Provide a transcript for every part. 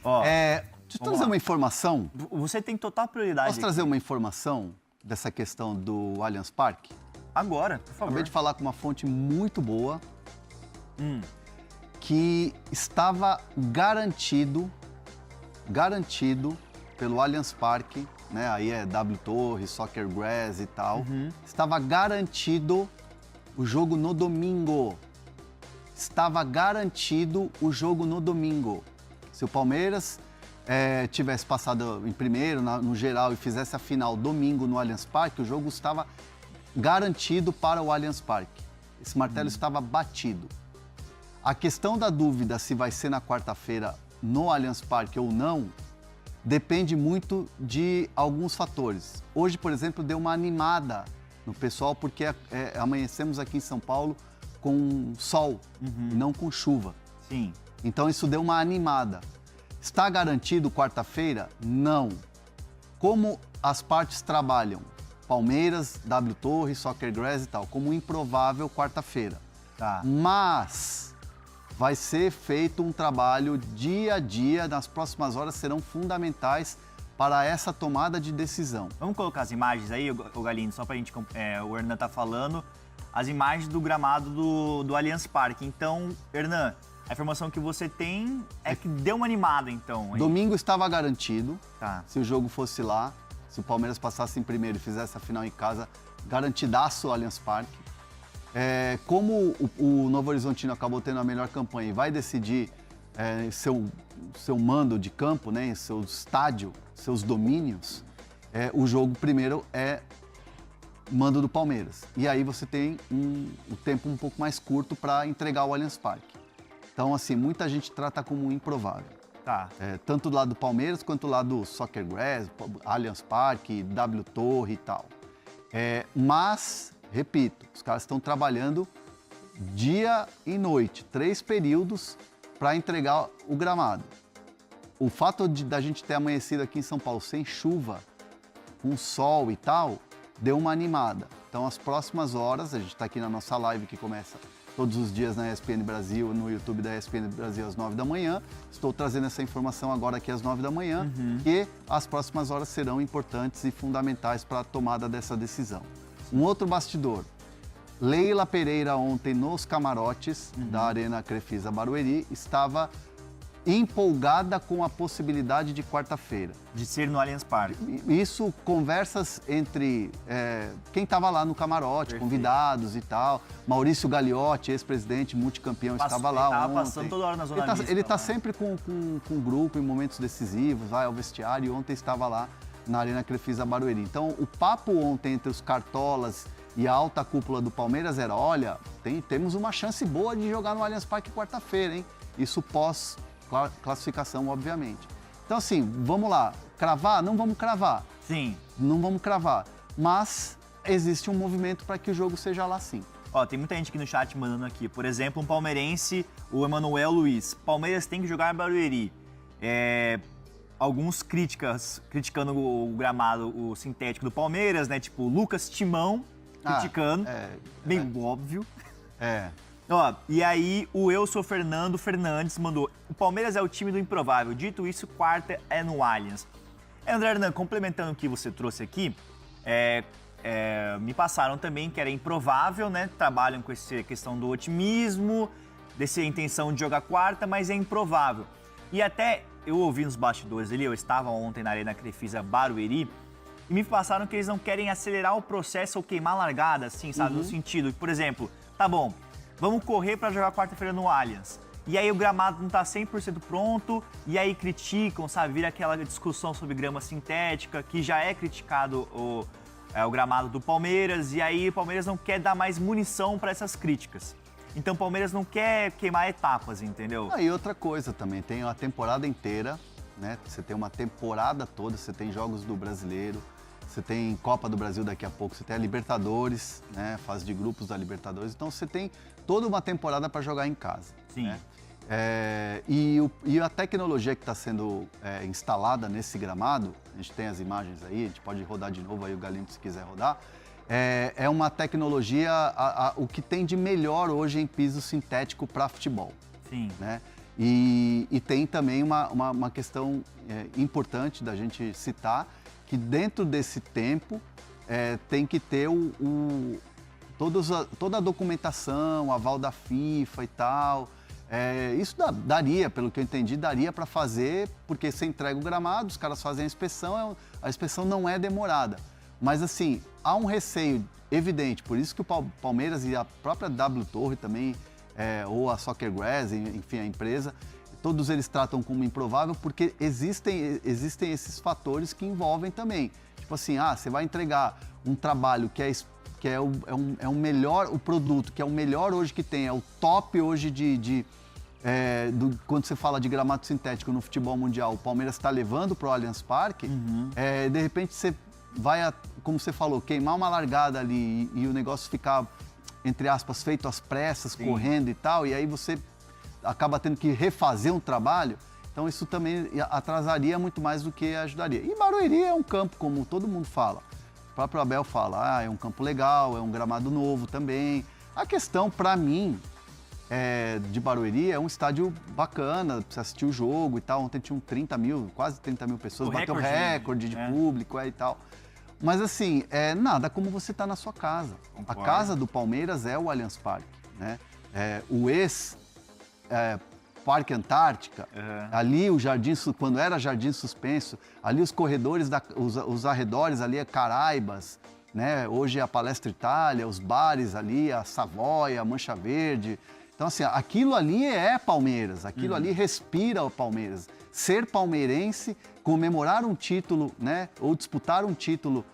Ó, Deixa eu trazer uma informação. Você tem total prioridade. Posso trazer uma informação dessa questão do Allianz Parque? Agora, por favor. Acabei de falar com uma fonte muito boa que estava garantido pelo Allianz Parque, né? Aí é W Torre, Soccer Grass e tal. Estava garantido o jogo no domingo. Estava garantido o jogo no domingo. Se o Palmeiras tivesse passado em primeiro no geral e fizesse a final domingo no Allianz Parque, o jogo estava garantido para o Allianz Parque. Esse martelo estava batido. A questão da dúvida se vai ser na quarta-feira no Allianz Parque ou não, depende muito de alguns fatores. Hoje, por exemplo, deu uma animada no pessoal porque amanhecemos aqui em São Paulo com sol e não com chuva. Sim. Então isso deu uma animada. Está garantido quarta-feira? Não. Como as partes trabalham? Palmeiras, W Torre, Soccer Grass e tal, como improvável quarta-feira. Tá. Mas vai ser feito um trabalho dia a dia, nas próximas horas serão fundamentais para essa tomada de decisão. Vamos colocar as imagens aí, o Galindo, só pra gente... o Hernan tá falando. As imagens do gramado do Allianz Parque. Então, Hernan, a informação que você tem é que deu uma animada, então. Hein? Domingo estava garantido, Tá. se o jogo fosse lá, se o Palmeiras passasse em primeiro e fizesse a final em casa, garantidaço o Allianz Parque. Como o Novo Horizontino acabou tendo a melhor campanha e vai decidir seu mando de campo, né, seu estádio, seus domínios, o jogo primeiro é mando do Palmeiras. E aí você tem o tempo um pouco mais curto para entregar o Allianz Parque. Então, assim, muita gente trata como improvável. Tá. Tanto do lado do Palmeiras quanto do lado do Soccer Grass, Allianz Parque, W Torre e tal. Mas, repito, os caras estão trabalhando dia e noite, 3 períodos para entregar o gramado. O fato da gente ter amanhecido aqui em São Paulo sem chuva, com sol e tal, deu uma animada. Então, as próximas horas, a gente está aqui na nossa live que começa todos os dias na ESPN Brasil, no YouTube da ESPN Brasil às 9 da manhã. Estou trazendo essa informação agora aqui às 9 da manhã, que as próximas horas serão importantes e fundamentais para a tomada dessa decisão. Um outro bastidor. Leila Pereira ontem nos camarotes da Arena Crefisa Barueri estava empolgada com a possibilidade de quarta-feira. De ser no Allianz Parque. Isso, conversas entre quem estava lá no camarote, Perfeito. Convidados e tal. Maurício Gagliotti, ex-presidente multicampeão, estava lá ontem. Passando toda hora na zona mista. Ele está sempre com o grupo em momentos decisivos, vai ao vestiário, e ontem estava lá na Arena Crefisa Barueri. Então, o papo ontem entre os cartolas e a alta cúpula do Palmeiras era, olha, temos uma chance boa de jogar no Allianz Parque quarta-feira, hein? Isso pós-classificação, obviamente. Então, assim, vamos lá. Cravar? Não vamos cravar. Sim. Não vamos cravar. Mas existe um movimento para que o jogo seja lá sim. Ó, tem muita gente aqui no chat mandando aqui. Por exemplo, um palmeirense, o Emanuel Luiz. Palmeiras tem que jogar em Barueri. Alguns criticando o gramado, o sintético do Palmeiras, né? Tipo, Lucas Timão criticando. Bem óbvio. Ó, e aí o Eu Sou Fernando Fernandes mandou: o Palmeiras é o time do improvável. Dito isso, quarta é no Allianz. André Hernan, complementando o que você trouxe aqui, me passaram também que era improvável, né? Trabalham com essa questão do otimismo, dessa intenção de jogar quarta, mas é improvável. E até eu ouvi nos bastidores ali, eu estava ontem na Arena Crefisa Barueri, e me passaram que eles não querem acelerar o processo ou queimar largada, assim, sabe? No sentido, por exemplo, tá bom, vamos correr para jogar quarta-feira no Allianz. E aí o gramado não tá 100% pronto, e aí criticam, sabe? Vira aquela discussão sobre grama sintética, que já é criticado o gramado do Palmeiras, e aí o Palmeiras não quer dar mais munição para essas críticas. Então o Palmeiras não quer queimar etapas, entendeu? E outra coisa também, tem a temporada inteira, né? Você tem uma temporada toda, você tem jogos do Brasileiro, você tem Copa do Brasil daqui a pouco, você tem a Libertadores, né? Fase de grupos da Libertadores. Então você tem toda uma temporada para jogar em casa. Sim. Né? E a tecnologia que está sendo instalada nesse gramado, a gente tem as imagens aí, a gente pode rodar de novo aí o Galindo se quiser rodar, é uma tecnologia, o que tem de melhor hoje em piso sintético para futebol. Sim. Né? E tem também uma questão importante da gente citar, que dentro desse tempo tem que ter toda a documentação, aval da FIFA e tal. Isso daria, pelo que eu entendi, daria para fazer, porque você entrega o gramado, os caras fazem a inspeção não é demorada. Mas assim, há um receio evidente, por isso que o Palmeiras e a própria W Torre também, ou a Soccer Grass, enfim, a empresa, todos eles tratam como improvável, porque existem esses fatores que envolvem também. Tipo assim, você vai entregar um trabalho que é o melhor, o produto que é o melhor hoje que tem, é o top hoje quando você fala de gramado sintético no futebol mundial, o Palmeiras está levando para o Allianz Parque, de repente você vai, como você falou, queimar uma largada ali e o negócio ficar, entre aspas, feito às pressas, sim, correndo e tal, e aí você acaba tendo que refazer um trabalho, então isso também atrasaria muito mais do que ajudaria. E Barueri é um campo, como todo mundo fala. O próprio Abel fala, é um campo legal, é um gramado novo também. A questão, para mim, de Barueri é um estádio bacana, pra você assistir o jogo e tal. Ontem tinham quase 30 mil pessoas, bateu recorde de público e tal. Mas assim, nada como você tá na sua casa. Concordo. A casa do Palmeiras é o Allianz Parque, né? O Parque Antártica, ali o jardim, quando era Jardim Suspenso, ali os corredores, os arredores ali Caraibas, né? Hoje é a Palestra Itália, os bares ali, a Savoia, a Mancha Verde. Então assim, aquilo ali é Palmeiras, aquilo ali respira o Palmeiras. Ser palmeirense, comemorar um título, né? Ou disputar um título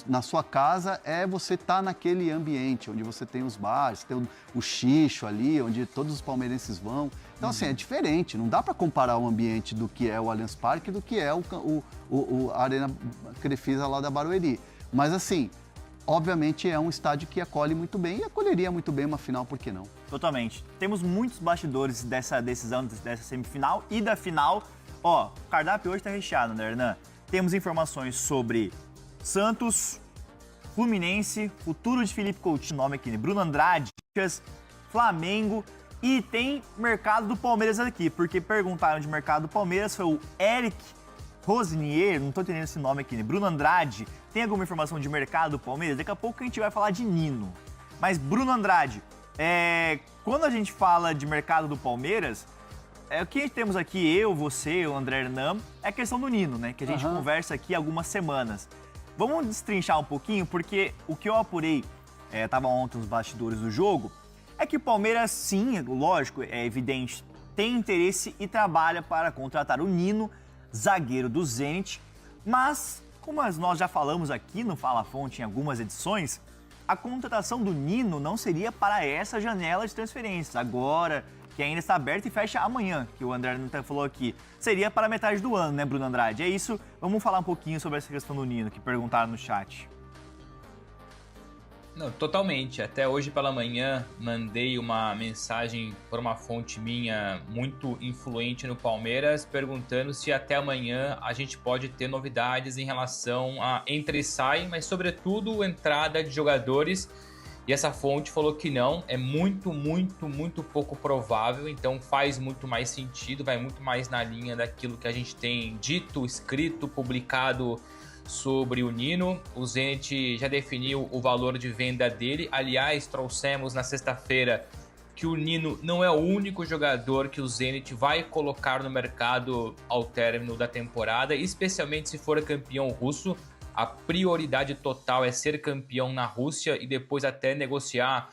na sua casa, você estar naquele ambiente, onde você tem os bares, tem o Xixo ali, onde todos os palmeirenses vão. Então, assim, é diferente, não dá para comparar o ambiente do que é o Allianz Parque do que é a Arena Crefisa lá da Barueri. Mas, assim, obviamente é um estádio que acolhe muito bem e acolheria muito bem uma final, por que não? Totalmente. Temos muitos bastidores dessa decisão, dessa semifinal e da final. Ó, o cardápio hoje tá recheado, né, Hernan? Temos informações sobre Santos, Fluminense, futuro de Felipe Coutinho, nome aqui, né? Bruno Andrade, Flamengo e tem mercado do Palmeiras aqui, porque perguntaram de mercado do Palmeiras, foi o Eric Rosnier, não tô entendendo esse nome aqui, né? Bruno Andrade, tem alguma informação de mercado do Palmeiras? Daqui a pouco a gente vai falar de Nino. Mas Bruno Andrade, quando a gente fala de mercado do Palmeiras, o que temos aqui, eu, você, o André Hernan, é a questão do Nino, né? Que a gente conversa aqui há algumas semanas. Vamos destrinchar um pouquinho, porque o que eu apurei, tava ontem nos bastidores do jogo, é que o Palmeiras, sim, lógico, é evidente, tem interesse e trabalha para contratar o Nino, zagueiro do Zenit, mas, como nós já falamos aqui no Fala Fonte em algumas edições, a contratação do Nino não seria para essa janela de transferências, agora, que ainda está aberta e fecha amanhã, que o André falou aqui. Seria para metade do ano, né, Bruno Andrade? É isso, vamos falar um pouquinho sobre essa questão do Nino, que perguntaram no chat. Não, totalmente. Até hoje pela manhã mandei uma mensagem para uma fonte minha muito influente no Palmeiras, perguntando se até amanhã a gente pode ter novidades em relação a entra e sai, mas sobretudo entrada de jogadores. E essa fonte falou que não, é muito pouco provável, então faz muito mais sentido, vai muito mais na linha daquilo que a gente tem dito, escrito, publicado sobre o Nino. O Zenit já definiu o valor de venda dele. Aliás, trouxemos na sexta-feira que o Nino não é o único jogador que o Zenit vai colocar no mercado ao término da temporada, especialmente se for campeão russo. A prioridade total é ser campeão na Rússia e depois até negociar,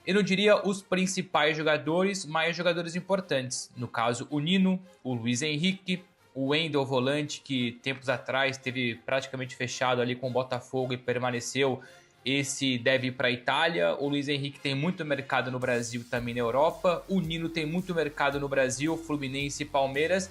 eu não diria os principais jogadores, mas jogadores importantes. No caso, o Nino, o Luiz Henrique, o Wendel volante, que tempos atrás teve praticamente fechado ali com o Botafogo e permaneceu. Esse deve ir para a Itália. O Luiz Henrique tem muito mercado no Brasil, também na Europa. O Nino tem muito mercado no Brasil, Fluminense e Palmeiras.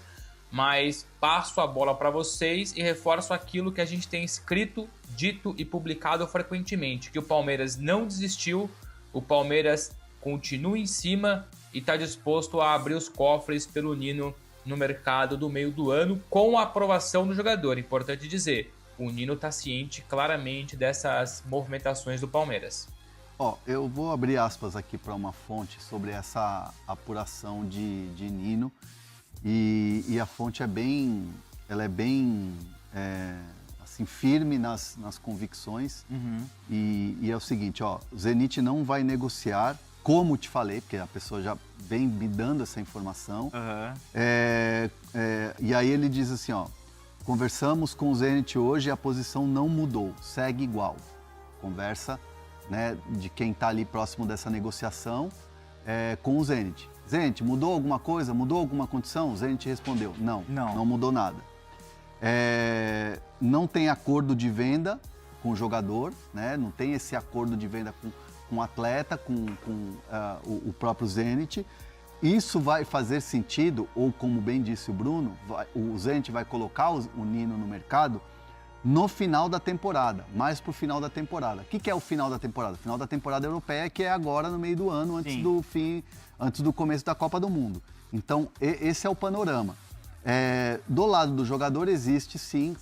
Mas passo a bola para vocês e reforço aquilo que a gente tem escrito, dito e publicado frequentemente, que o Palmeiras não desistiu, o Palmeiras continua em cima e está disposto a abrir os cofres pelo Nino no mercado do meio do ano, com a aprovação do jogador. Importante dizer, o Nino está ciente claramente dessas movimentações do Palmeiras. Eu vou abrir aspas aqui para uma fonte sobre essa apuração de Nino e a fonte é bem assim, firme nas convicções e é o seguinte, o Zenit não vai negociar, como te falei, porque a pessoa já vem me dando essa informação. E aí ele diz assim, conversamos com o Zenit hoje e a posição não mudou, segue igual. Conversa, né, de quem está ali próximo dessa negociação com o Zenit. Zenit, mudou alguma coisa? Mudou alguma condição? O Zenit respondeu, não mudou nada. Não tem acordo de venda com o jogador, né? Não tem esse acordo de venda com o atleta, com o próprio Zenit. Isso vai fazer sentido, ou como bem disse o Bruno, o Zenit vai colocar o Nino no mercado no final da temporada, mais pro final da temporada. O que é o final da temporada? O final da temporada europeia, que é agora no meio do ano, antes do começo da Copa do Mundo. Então, esse é o panorama. Do lado do jogador existe sim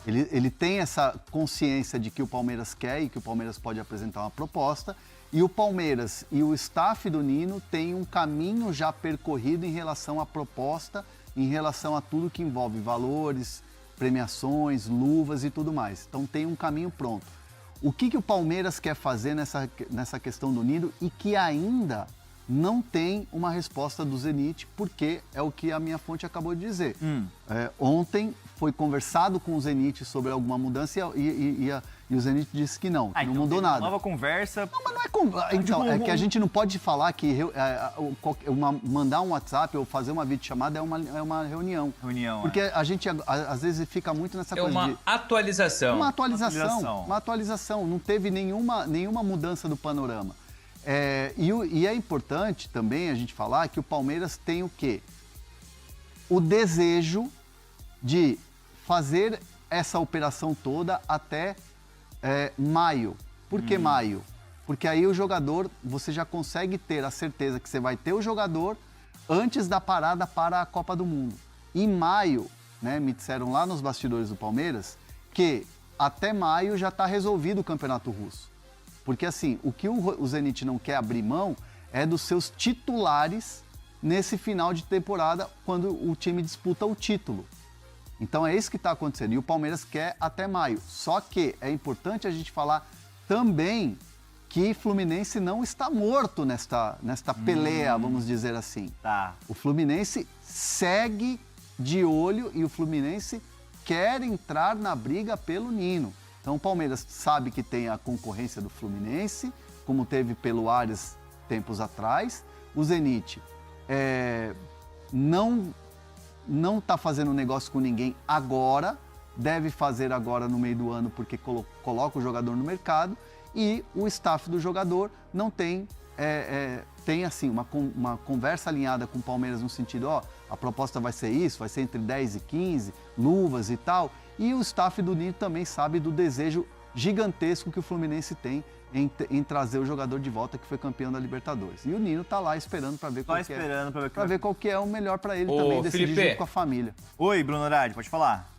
ele tem essa consciência de que o Palmeiras quer e que o Palmeiras pode apresentar uma proposta, e o Palmeiras e o staff do Nino têm um caminho já percorrido em relação à proposta, em relação a tudo que envolve valores, premiações, luvas e tudo mais. Então tem um caminho pronto. O que o Palmeiras quer fazer nessa questão do Nino e que ainda não tem uma resposta do Zenit, porque é o que a minha fonte acabou de dizer. Ontem foi conversado com o Zenit sobre alguma mudança e o Zenit disse que não então mudou nada. Nova conversa. Não, mas não é conversa. Então, é que a gente não pode falar que mandar um WhatsApp ou fazer uma videochamada é uma reunião. Porque a gente às vezes fica muito nessa coisa uma atualização. Uma atualização. Não teve nenhuma mudança do panorama. E é importante também a gente falar que o Palmeiras tem o quê? O desejo de fazer essa operação toda até maio. Por que maio? Porque aí o jogador, você já consegue ter a certeza que você vai ter o jogador antes da parada para a Copa do Mundo. Em maio, né, me disseram lá nos bastidores do Palmeiras que até maio já está resolvido o Campeonato Russo. Porque assim, o que o Zenit não quer abrir mão é dos seus titulares nesse final de temporada, quando o time disputa o título. Então é isso que está acontecendo. E o Palmeiras quer até maio. Só que é importante a gente falar também que Fluminense não está morto nesta peleia, vamos dizer assim. Tá. O Fluminense segue de olho e o Fluminense quer entrar na briga pelo Nino. Então o Palmeiras sabe que tem a concorrência do Fluminense, como teve pelo Ares tempos atrás. O Zenit não está fazendo negócio com ninguém agora, deve fazer agora no meio do ano porque coloca o jogador no mercado, e o staff do jogador não tem, tem assim, uma conversa alinhada com o Palmeiras no sentido, a proposta vai ser isso, vai ser entre 10 e 15, luvas e tal. E o staff do Nino também sabe do desejo gigantesco que o Fluminense tem em trazer o jogador de volta que foi campeão da Libertadores. E o Nino tá lá esperando para ver qual que é o melhor para ele também decidir junto com a família. Oi, Bruno Horário, pode falar.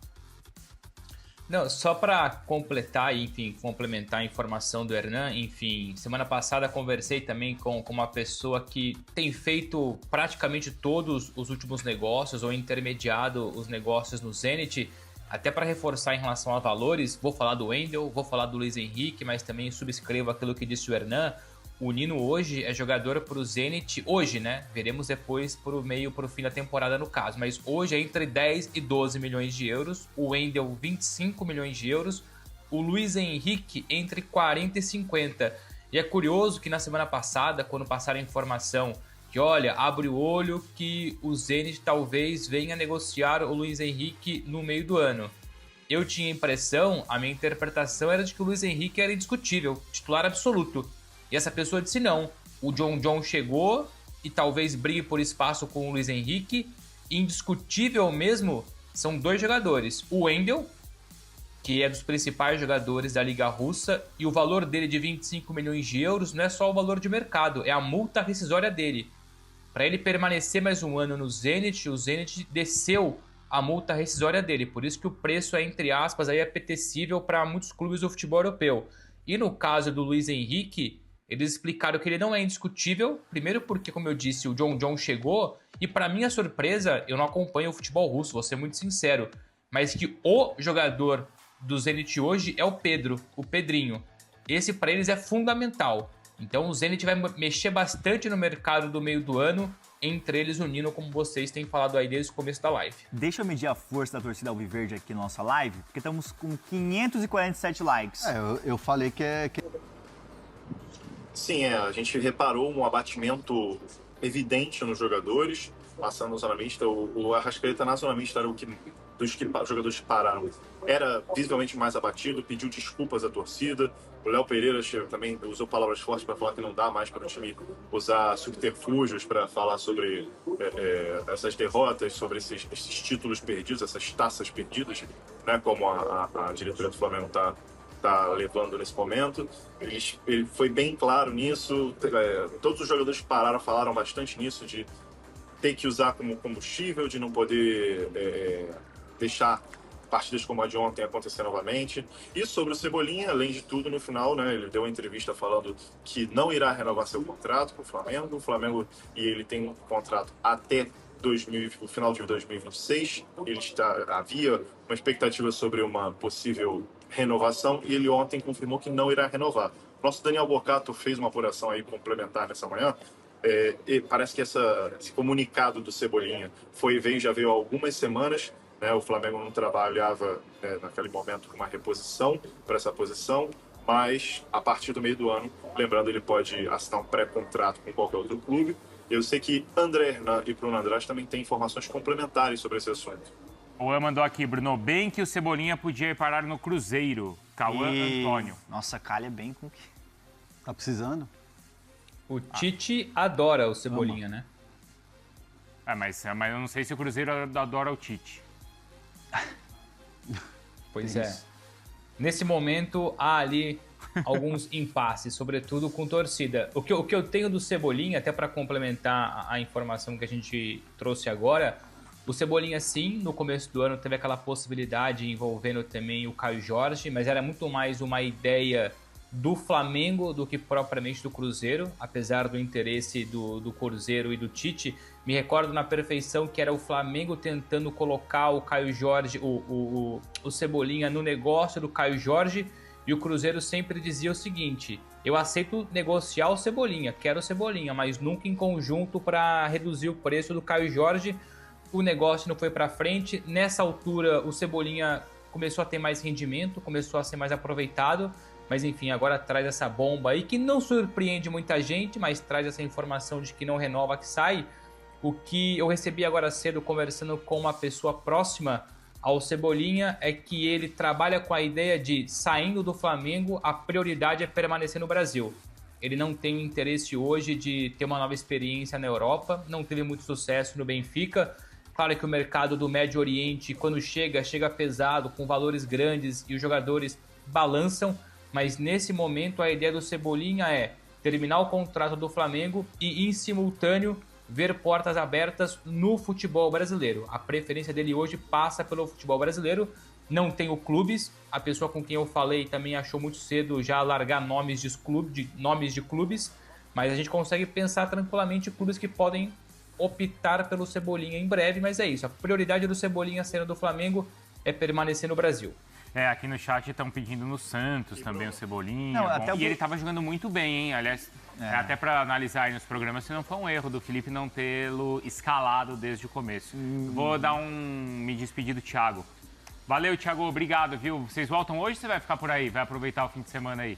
Não, só para completar e, enfim, complementar a informação do Hernan, enfim, semana passada conversei também com uma pessoa que tem feito praticamente todos os últimos negócios ou intermediado os negócios no Zenit. Até para reforçar em relação a valores, vou falar do Wendel, vou falar do Luiz Henrique, mas também subscrevo aquilo que disse o Hernan. O Nino hoje é jogador para o Zenit, hoje, né? Veremos depois para o fim da temporada no caso, mas hoje é entre 10 e 12 milhões de euros, o Wendel 25 milhões de euros, o Luiz Henrique entre 40 e 50. E é curioso que na semana passada, quando passaram a informação que, olha, abre o olho que o Zenit talvez venha negociar o Luiz Henrique no meio do ano. Eu tinha a impressão, a minha interpretação era de que o Luiz Henrique era indiscutível, titular absoluto. E essa pessoa disse não, o John chegou e talvez brigue por espaço com o Luiz Henrique. Indiscutível mesmo são dois jogadores, o Wendel, que é dos principais jogadores da Liga Russa, e o valor dele de 25 milhões de euros não é só o valor de mercado, é a multa rescisória dele. Para ele permanecer mais um ano no Zenit, o Zenit desceu a multa rescisória dele. Por isso que o preço é, entre aspas, aí apetecível para muitos clubes do futebol europeu. E no caso do Luiz Henrique, eles explicaram que ele não é indiscutível, primeiro porque, como eu disse, o John chegou, e para minha surpresa, eu não acompanho o futebol russo, vou ser muito sincero, mas que o jogador do Zenit hoje é o Pedrinho. Esse para eles é fundamental. Então o Zenit vai mexer bastante no mercado do meio do ano, entre eles o Nino, como vocês têm falado aí desde o começo da live. Deixa eu medir a força da torcida alviverde aqui na nossa live, porque estamos com 547 likes. Eu falei que é... Sim, a gente reparou um abatimento evidente nos jogadores, passando os analistas. O Arrascaeta, nacionalmente, era dos jogadores que pararam. Era visivelmente mais abatido, pediu desculpas à torcida. O Léo Pereira também usou palavras fortes para falar que não dá mais para o time usar subterfúgios para falar sobre essas derrotas, sobre esses títulos perdidos, essas taças perdidas, né, como a diretoria do Flamengo está levando nesse momento. Ele foi bem claro nisso. Todos os jogadores que pararam falaram bastante nisso, de ter que usar como combustível, de não poder deixar partidas como a de ontem acontecer novamente. E sobre o Cebolinha, além de tudo, no final, né, ele deu uma entrevista falando que não irá renovar seu contrato com o Flamengo. O Flamengo, e ele tem um contrato até o final de 2026. Havia uma expectativa sobre uma possível renovação e ele ontem confirmou que não irá renovar. Nosso Daniel Borcato fez uma apuração aí complementar nessa manhã. E parece que esse comunicado do Cebolinha já veio há algumas semanas. O Flamengo não trabalhava naquele momento com uma reposição para essa posição, mas a partir do meio do ano, lembrando, ele pode assinar um pré-contrato com qualquer outro clube. Eu sei que André Hernan e Bruno Andrade também têm informações complementares sobre esse assunto. O Ian mandou aqui, Bruno, bem que o Cebolinha podia ir parar no Cruzeiro. Cauã Antônio. Nossa, calha bem com o que... Tá precisando? O Tite adora o Cebolinha, né? Mas eu não sei se o Cruzeiro adora o Tite. Pois é. Nesse momento, há ali alguns impasses, sobretudo com torcida. O que eu tenho do Cebolinha, até para complementar a informação que a gente trouxe agora, o Cebolinha, sim, no começo do ano teve aquela possibilidade envolvendo também o Caio Jorge, mas era muito mais uma ideia do Flamengo do que propriamente do Cruzeiro, apesar do interesse do Cruzeiro e do Tite. Me recordo na perfeição que era o Flamengo tentando colocar o Caio Jorge, o Cebolinha no negócio do Caio Jorge, e o Cruzeiro sempre dizia o seguinte: eu aceito negociar o Cebolinha, quero o Cebolinha, mas nunca em conjunto para reduzir o preço do Caio Jorge. O negócio não foi para frente. Nessa altura, o Cebolinha começou a ter mais rendimento, começou a ser mais aproveitado. Mas enfim, agora traz essa bomba aí que não surpreende muita gente, mas traz essa informação de que não renova, que sai. O que eu recebi agora cedo conversando com uma pessoa próxima ao Cebolinha é que ele trabalha com a ideia de, saindo do Flamengo, a prioridade é permanecer no Brasil. Ele não tem interesse hoje de ter uma nova experiência na Europa, não teve muito sucesso no Benfica. Claro que o mercado do Médio Oriente, quando chega pesado, com valores grandes e os jogadores balançam. Mas nesse momento a ideia do Cebolinha é terminar o contrato do Flamengo e, em simultâneo, ver portas abertas no futebol brasileiro. A preferência dele hoje passa pelo futebol brasileiro. Não tem o clubes. A pessoa com quem eu falei também achou muito cedo já largar nomes de clubes. Mas a gente consegue pensar tranquilamente em clubes que podem optar pelo Cebolinha em breve. Mas é isso. A prioridade do Cebolinha saindo do Flamengo é permanecer no Brasil. Aqui no chat estão pedindo no Santos também o Cebolinha. Não, e ele estava jogando muito bem, hein? Aliás, até para analisar aí nos programas, se não foi um erro do Felipe não tê-lo escalado desde o começo. Vou dar me despedir do Thiago. Valeu, Thiago, obrigado, viu? Vocês voltam hoje ou você vai ficar por aí? Vai aproveitar o fim de semana aí?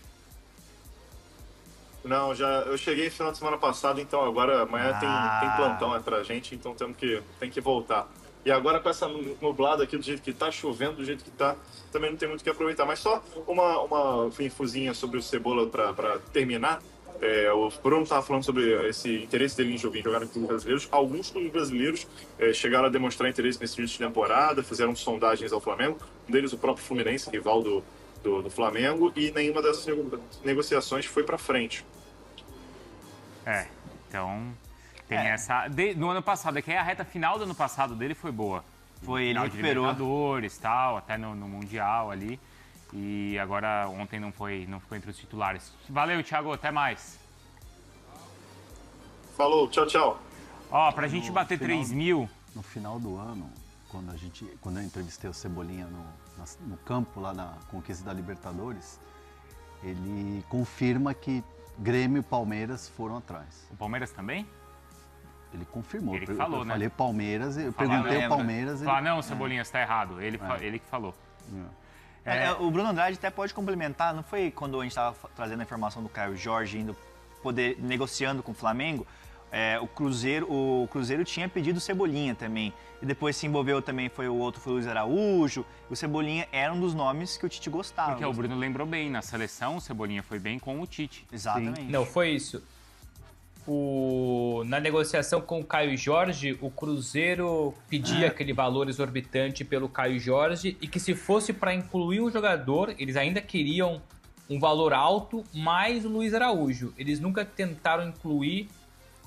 Não, eu cheguei no final de semana passado, então agora amanhã tem plantão pra gente, então tem que voltar. E agora com essa nublada aqui, do jeito que tá, chovendo do jeito que tá, também não tem muito o que aproveitar. Mas só uma infusinha sobre o Cebola para terminar. O Bruno estava falando sobre esse interesse dele em jogar em clubes brasileiros. Alguns clubes brasileiros chegaram a demonstrar interesse nesse início de temporada, fizeram sondagens ao Flamengo. Um deles, o próprio Fluminense, rival do Flamengo, e nenhuma dessas negociações foi para frente. Então... Tem essa... No ano passado, que a reta final do ano passado dele foi boa. Foi, ele recuperou. Libertadores, tal, até no Mundial ali. E agora, ontem não ficou entre os titulares. Valeu, Thiago, até mais. Falou, tchau, tchau. Ó, pra gente bater 3 mil... No final do ano, quando eu entrevistei o Cebolinha no campo, lá na conquista da Libertadores, ele confirma que Grêmio e Palmeiras foram atrás. O Palmeiras também? Ele confirmou. Ele que falou, eu né? falei Palmeiras, eu perguntei o Palmeiras... Fala, não, Cebolinha, você tá errado. Ele que falou. O Bruno Andrade até pode complementar, não foi quando a gente estava trazendo a informação do Caio Jorge negociando com o Flamengo, o Cruzeiro tinha pedido o Cebolinha também. E depois se envolveu também, foi o Luiz Araújo. O Cebolinha era um dos nomes que o Tite gostava. Porque o Bruno lembrou bem, na seleção o Cebolinha foi bem com o Tite. Exatamente. Sim. Não, foi isso. Na negociação com o Caio Jorge, o Cruzeiro pedia aquele valor exorbitante pelo Caio Jorge e que se fosse para incluir o jogador, eles ainda queriam um valor alto mais o Luiz Araújo. Eles nunca tentaram incluir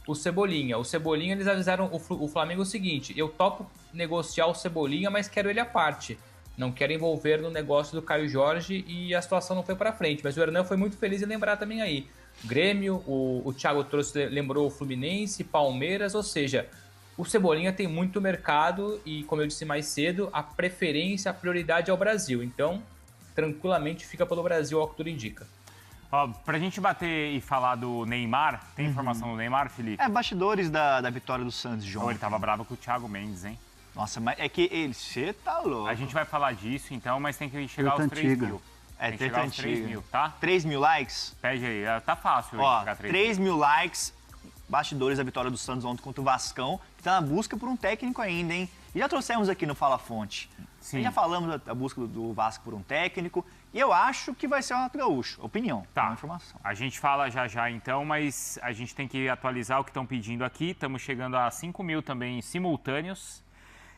o Cebolinha. O Cebolinha, eles avisaram o Flamengo o seguinte: eu topo negociar o Cebolinha, mas quero ele à parte. Não quero envolver no negócio do Caio Jorge, e a situação não foi para frente. Mas o Hernan foi muito feliz em lembrar também aí. Grêmio, o Thiago lembrou o Fluminense, Palmeiras, ou seja, o Cebolinha tem muito mercado e, como eu disse mais cedo, a preferência, a prioridade é o Brasil. Então, tranquilamente fica pelo Brasil, ao que tudo indica. Ó, pra gente bater e falar do Neymar, tem informação do Neymar, Felipe? Bastidores da vitória do Santos, João. Ele tava bravo com o Thiago Mendes, hein? Nossa, mas é que você tá louco. A gente vai falar disso, então, mas tem que chegar aos 3 mil. Tem que chegar aos 3 mil, tá? 3 mil likes? Pede aí, tá fácil chegar a 3 mil likes, bastidores da vitória do Santos ontem contra o Vascão, que tá na busca por um técnico ainda, hein? E já trouxemos aqui no Fala Fonte. Sim. Já falamos da busca do Vasco por um técnico, e eu acho que vai ser o Renato Gaúcho. Opinião, tá. Informação. A gente fala já então, mas a gente tem que atualizar o que estão pedindo aqui. Estamos chegando a 5 mil também simultâneos.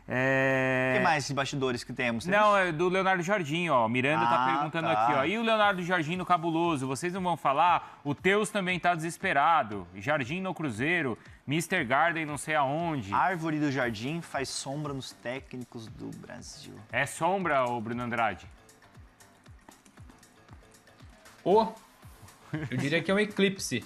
O que mais de bastidores que temos? Não, é do Leonardo Jardim, ó. Miranda tá perguntando aqui, ó. E o Leonardo Jardim no Cabuloso? Vocês não vão falar? O Teus também tá desesperado. Jardim no Cruzeiro. Mr. Garden não sei aonde. Árvore do Jardim faz sombra nos técnicos do Brasil. É sombra, ô Bruno Andrade? Eu diria que é um eclipse.